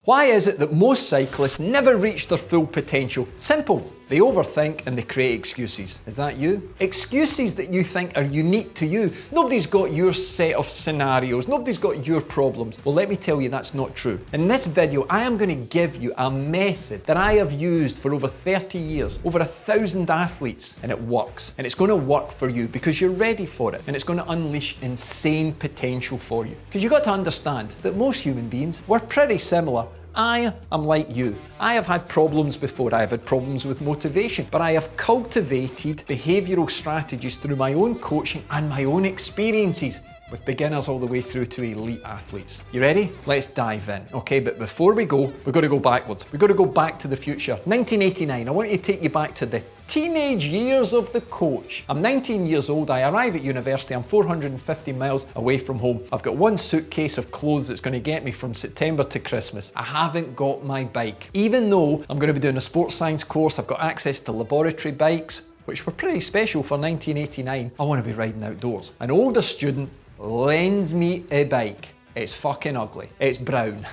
Why is it that most cyclists never reach their full potential? Simple. They overthink and they create excuses. Is that you? Excuses that you think are unique to you. Nobody's got your set of scenarios. Nobody's got your problems. Well, let me tell you that's not true. In this video, I am going to give you a method that I have used for over 30 years, over 1,000 athletes, and it works. And it's going to work for you because you're ready for it. And it's going to unleash insane potential for you. Because you've got to understand that most human beings, we're pretty similar. I am like you. I have had problems before. I have had problems with motivation, but I have cultivated behavioural strategies through my own coaching and my own experiences with beginners all the way through to elite athletes. You ready? Let's dive in. Okay, but before we go, we've got to go backwards. We've got to go back to the future. 1989, I want you to take you back to the teenage years of the coach. I'm 19 years old, I arrive at university, I'm 450 miles away from home. I've got one suitcase of clothes that's going to get me from September to Christmas. I haven't got my bike. Even though I'm going to be doing a sports science course, I've got access to laboratory bikes, which were pretty special for 1989. I want to be riding outdoors. An older student lends me a bike. It's fucking ugly. It's brown.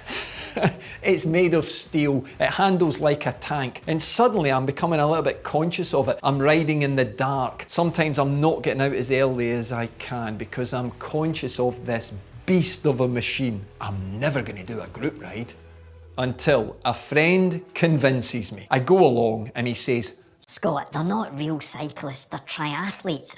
It's made of steel. It handles like a tank. And suddenly I'm becoming a little bit conscious of it. I'm riding in the dark. Sometimes I'm not getting out as early as I can because I'm conscious of this beast of a machine. I'm never going to do a group ride until a friend convinces me. I go along and he says, "Scott, they're not real cyclists, they're triathletes."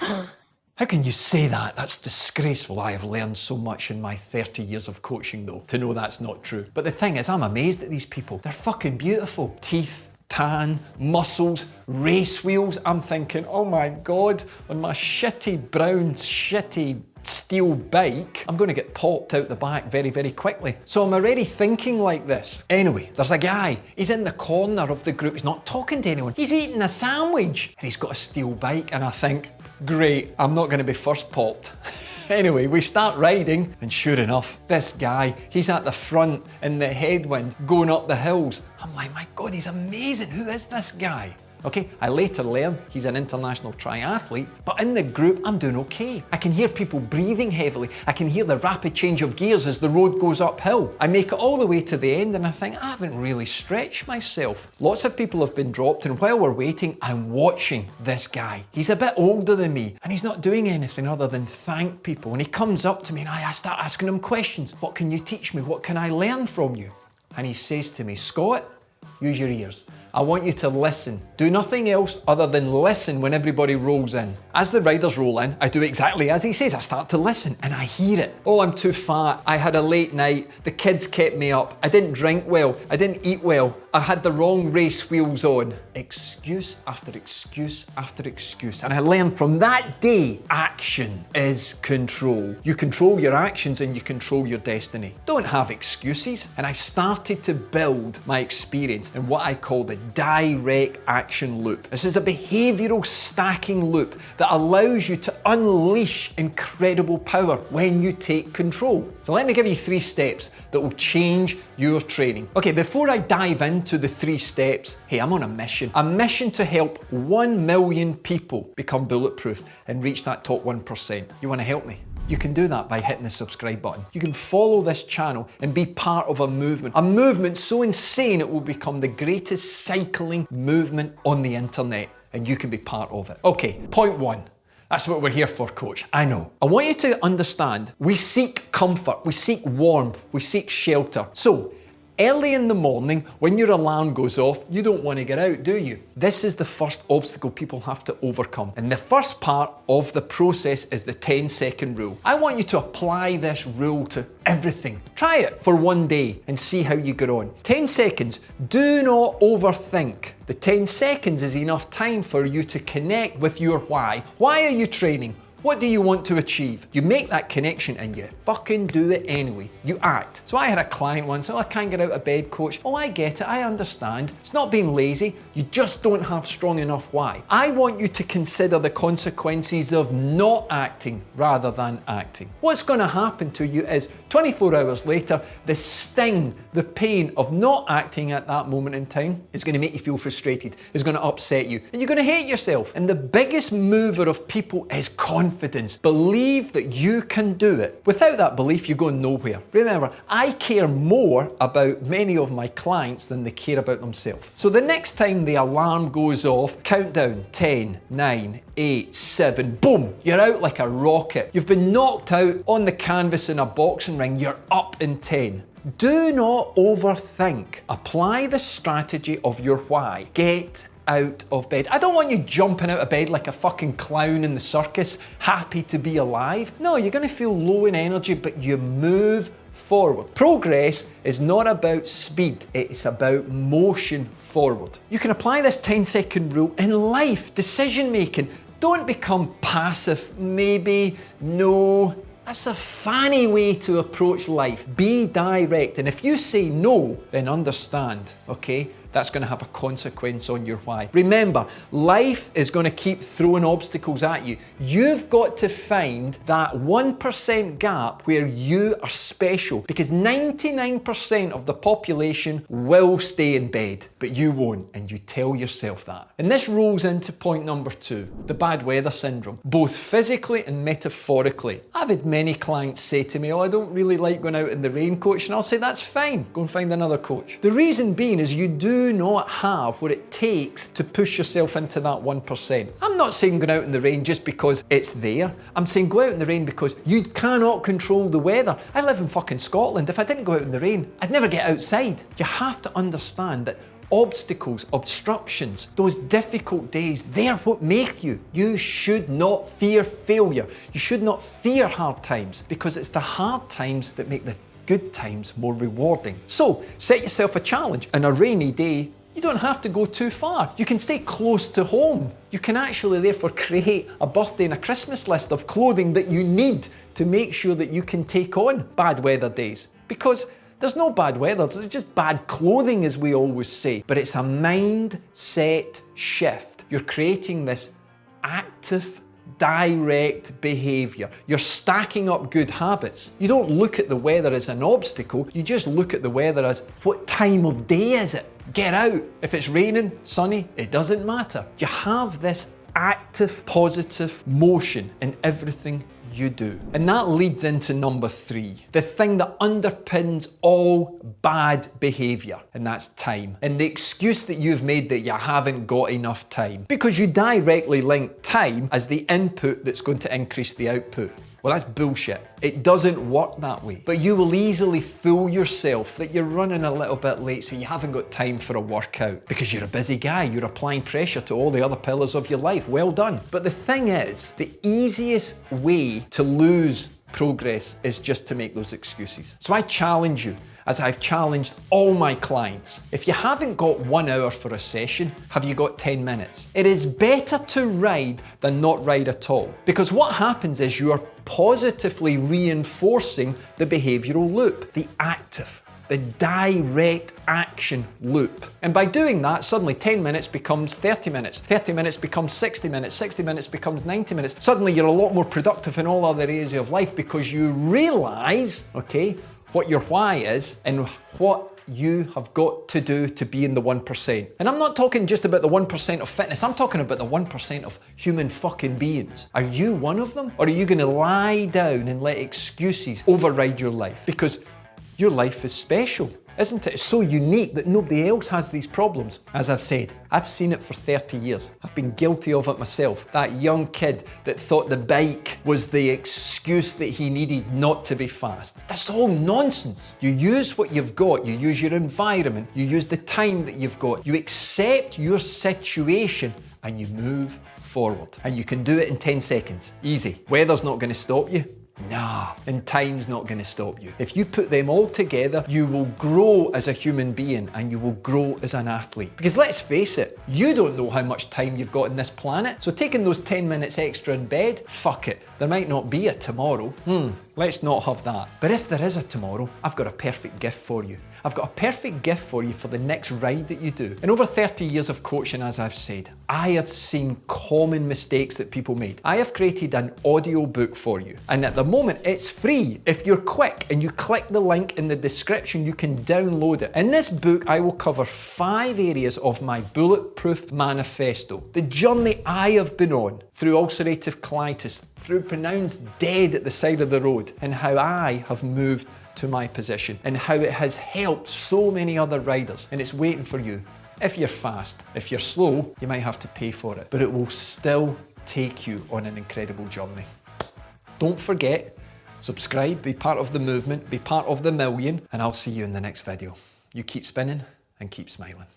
How can you say that? That's disgraceful. I have learned so much in my 30 years of coaching though, to know that's not true. But the thing is, I'm amazed at these people. They're fucking beautiful. Teeth, tan, muscles, race wheels. I'm thinking, oh my God, on my shitty brown, shitty steel bike, I'm going to get popped out the back very, very quickly. So I'm already thinking like this. Anyway, there's a guy. He's in the corner of the group. He's not talking to anyone. He's eating a sandwich and he's got a steel bike. And I think, great, I'm not going to be first popped. Anyway, we start riding and sure enough, this guy, he's at the front in the headwind going up the hills. I'm like, my God, he's amazing. Who is this guy? Okay, I later learn he's an international triathlete, but in the group, I'm doing okay. I can hear people breathing heavily. I can hear the rapid change of gears as the road goes uphill. I make it all the way to the end and I think, I haven't really stretched myself. Lots of people have been dropped and while we're waiting, I'm watching this guy. He's a bit older than me and he's not doing anything other than thank people. And he comes up to me and I start asking him questions. What can you teach me? What can I learn from you? And he says to me, Scott, use your ears. I want you to listen. Do nothing else other than listen when everybody rolls in. As the riders roll in, I do exactly as he says. I start to listen and I hear it. Oh, I'm too fat. I had a late night. The kids kept me up. I didn't drink well. I didn't eat well. I had the wrong race wheels on. Excuse after excuse after excuse. And I learned from that day, action is control. You control your actions and you control your destiny. Don't have excuses. And I started to build my experience in what I call the direct action loop. This is a behavioural stacking loop that allows you to unleash incredible power when you take control. So let me give you 3 steps that will change your training. Okay, before I dive into the 3 steps, hey, I'm on a mission. A mission to help 1 million people become bulletproof and reach that top 1%. You want to help me? You can do that by hitting the subscribe button. You can follow this channel and be part of a movement so insane it will become the greatest cycling movement on the internet, and you can be part of it. Okay, point 1. That's what we're here for, coach. I know. I want you to understand, we seek comfort, we seek warmth, we seek shelter. So, early in the morning, when your alarm goes off, you don't want to get out, do you? This is the first obstacle people have to overcome. And the first part of the process is the 10-second rule. I want you to apply this rule to everything. Try it for 1 day and see how you get on. 10 seconds. Do not overthink. The 10 seconds is enough time for you to connect with your why. Why are you training? What do you want to achieve? You make that connection and you fucking do it anyway. You act. So I had a client once, oh, I can't get out of bed, coach. Oh, I get it, I understand. It's not being lazy, you just don't have strong enough why. I want you to consider the consequences of not acting rather than acting. What's gonna happen to you is 24 hours later, the sting, the pain of not acting at that moment in time is gonna make you feel frustrated, is gonna upset you, and you're gonna hate yourself. And the biggest mover of people is confidence. confidence. Believe that you can do it. Without that belief, you go nowhere. Remember, I care more about many of my clients than they care about themselves. So the next time the alarm goes off, count down 10, 9, 8, 7, boom, you're out like a rocket. You've been knocked out on the canvas in a boxing ring, you're up in 10. Do not overthink. Apply the strategy of your why. Get out of bed. I don't want you jumping out of bed like a fucking clown in the circus, happy to be alive. No, you're going to feel low in energy, but you move forward. Progress is not about speed, it's about motion forward. You can apply this 10-second rule in life, decision making. Don't become passive, maybe, no. That's a funny way to approach life. Be direct. And if you say no, then understand, okay? That's going to have a consequence on your why. Remember, life is going to keep throwing obstacles at you. You've got to find that 1% gap where you are special, because 99% of the population will stay in bed, but you won't, and you tell yourself that. And this rolls into point number 2, the bad weather syndrome, both physically and metaphorically. I've had many clients say to me, oh, I don't really like going out in the rain, coach, and I'll say, that's fine, go and find another coach. The reason being is you do not have what it takes to push yourself into that 1%. I'm not saying go out in the rain just because it's there. I'm saying go out in the rain because you cannot control the weather. I live in fucking Scotland. If I didn't go out in the rain, I'd never get outside. You have to understand that obstacles, obstructions, those difficult days, they're what make you. You should not fear failure. You should not fear hard times, because it's the hard times that make the good times more rewarding. So set yourself a challenge. On a rainy day, you don't have to go too far. You can stay close to home. You can actually therefore create a birthday and a Christmas list of clothing that you need to make sure that you can take on bad weather days. Because there's no bad weather, it's just bad clothing, as we always say. But it's a mindset shift. You're creating this active, direct behavior. You're stacking up good habits. You don't look at the weather as an obstacle, you just look at the weather as, what time of day is it? Get out. If it's raining, sunny, it doesn't matter. You have this active, positive motion in everything you do. And that leads into number 3, the thing that underpins all bad behavior, and that's time. And the excuse that you've made that you haven't got enough time, because you directly link time as the input that's going to increase the output. Well, that's bullshit. It doesn't work that way. But you will easily fool yourself that you're running a little bit late, so you haven't got time for a workout because you're a busy guy. You're applying pressure to all the other pillars of your life. Well done. But the thing is, the easiest way to lose progress is just to make those excuses. So I challenge you, as I've challenged all my clients, if you haven't got 1 hour for a session, have you got 10 minutes? It is better to ride than not ride at all. Because what happens is you are positively reinforcing the behavioral loop, the active, the direct action loop. And by doing that, suddenly 10 minutes becomes 30 minutes, 30 minutes becomes 60 minutes, 60 minutes becomes 90 minutes. Suddenly you're a lot more productive in all other areas of life because you realize, okay, what your why is and what you have got to do to be in the 1%. And I'm not talking just about the 1% of fitness, I'm talking about the 1% of human fucking beings. Are you one of them? Or are you gonna lie down and let excuses override your life? Because your life is special, isn't it? It's so unique that nobody else has these problems. As I've said, I've seen it for 30 years. I've been guilty of it myself. That young kid that thought the bike was the excuse that he needed not to be fast. That's all nonsense. You use what you've got, you use your environment, you use the time that you've got, you accept your situation and you move forward. And you can do it in 10 seconds. Easy. Weather's not going to stop you. Nah, and time's not going to stop you. If you put them all together, you will grow as a human being and you will grow as an athlete. Because let's face it, you don't know how much time you've got on this planet. So taking those 10 minutes extra in bed, fuck it. There might not be a tomorrow. Let's not have that. But if there is a tomorrow, I've got a perfect gift for you. I've got a perfect gift for you for the next ride that you do. In over 30 years of coaching, as I've said, I have seen common mistakes that people made. I have created an audio book for you, and at the moment it's free. If you're quick and you click the link in the description, you can download it. In this book, I will cover 5 areas of my Bulletproof manifesto, the journey I have been on through ulcerative colitis, through pronounced dead at the side of the road, and how I have moved to my position, and how it has helped so many other riders, and it's waiting for you. If you're fast, if you're slow, you might have to pay for it, but it will still take you on an incredible journey. Don't forget, subscribe, be part of the movement, be part of the million, and I'll see you in the next video. You keep spinning and keep smiling.